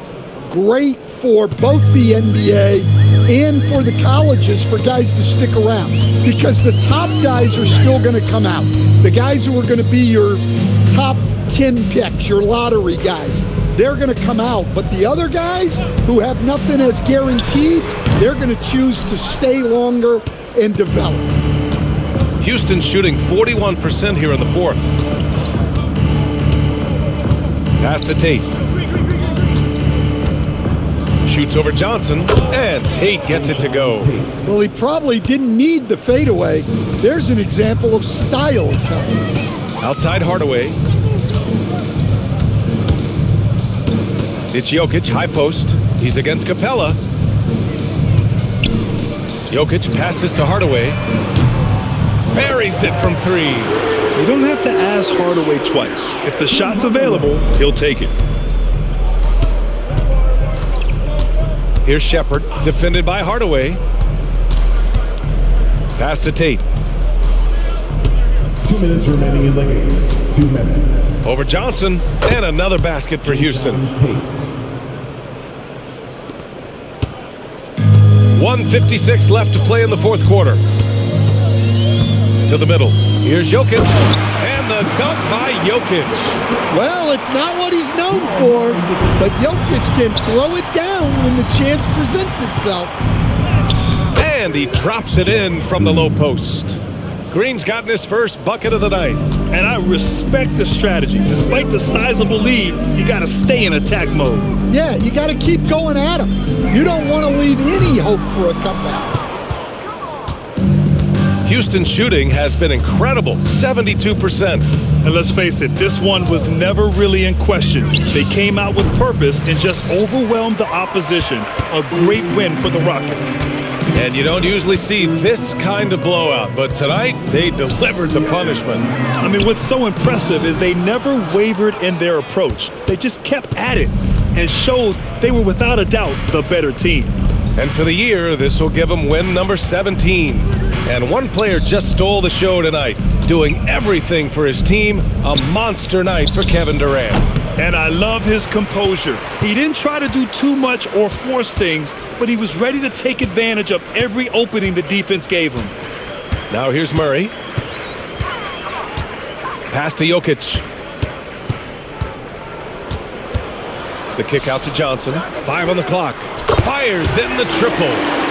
great for both the NBA and for the colleges for guys to stick around, because the top guys are still going to come out. The guys who are going to be your top 10 picks, your lottery guys, they're going to come out. But the other guys who have nothing as guaranteed, they're going to choose to stay longer and develop. Houston shooting 41% here in the fourth. Pass to Tate. Shoots over Johnson, and Tate gets it to go. Well, he probably didn't need the fadeaway. There's an example of style. Outside Hardaway. It's Jokic, high post. He's against Capella. Jokic passes to Hardaway. Buries it from 3. You don't have to ask Hardaway twice. If the shot's available, he'll take it. Here's Shepard, defended by Hardaway. Pass to Tate. 2 minutes remaining in the game. 2 minutes. Over Johnson, and another basket for Houston. 1:56 left to play in the fourth quarter. To the middle. Here's Jokic, and the dunk by Jokic. Well, it's not what he's known for, but Jokic can throw it down when the chance presents itself. And he drops it in from the low post. Green's gotten his first bucket of the night. And I respect the strategy. Despite the sizable lead, you got to stay in attack mode. Yeah, you got to keep going at him. You don't want to leave any hope for a comeback. Houston's shooting has been incredible, 72%. And let's face it, this one was never really in question. They came out with purpose and just overwhelmed the opposition. A great win for the Rockets. And you don't usually see this kind of blowout, but tonight they delivered the punishment. I mean, what's so impressive is they never wavered in their approach. They just kept at it and showed they were without a doubt the better team. And for the year, this will give them win number 17. And one player just stole the show tonight, doing everything for his team. A monster night for Kevin Durant. And I love his composure. He didn't try to do too much or force things, but he was ready to take advantage of every opening the defense gave him. Now here's Murray. Pass to Jokic. The kick out to Johnson. 5 on the clock. Fires in the triple.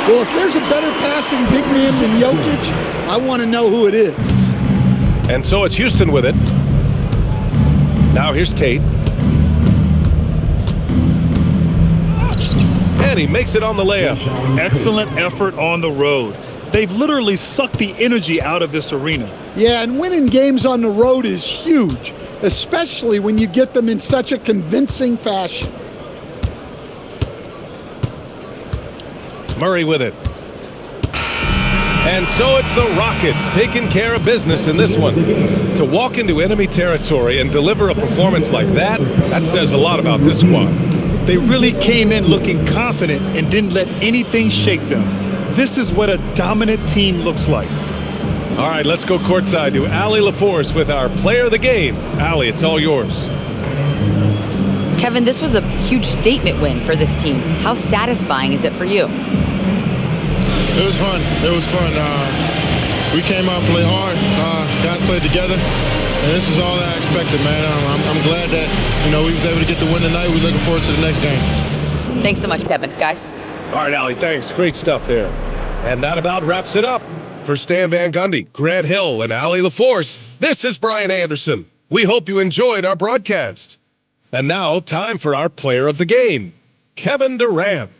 Well, if there's a better passing big man than Jokic, I want to know who it is. And so it's Houston with it. Now here's Tate. And he makes it on the layup. Excellent effort on the road. They've literally sucked the energy out of this arena. Yeah, and winning games on the road is huge, especially when you get them in such a convincing fashion. Murray with it. And so it's the Rockets taking care of business in this one. To walk into enemy territory and deliver a performance like that, that says a lot about this squad. They really came in looking confident and didn't let anything shake them. This is what a dominant team looks like. All right, let's go courtside to Allie LaForce with our player of the game. Allie, it's all yours. Kevin, this was a huge statement win for this team. How satisfying is it for you? It was fun. It was fun. We came out and played hard. Guys played together. And this was all I expected, man. I'm glad that, we was able to get the win tonight. We're looking forward to the next game. Thanks so much, Kevin. Guys. All right, Allie, thanks. Great stuff there. And that about wraps it up. For Stan Van Gundy, Grant Hill, and Allie LaForce, this is Brian Anderson. We hope you enjoyed our broadcast. And now, time for our player of the game, Kevin Durant.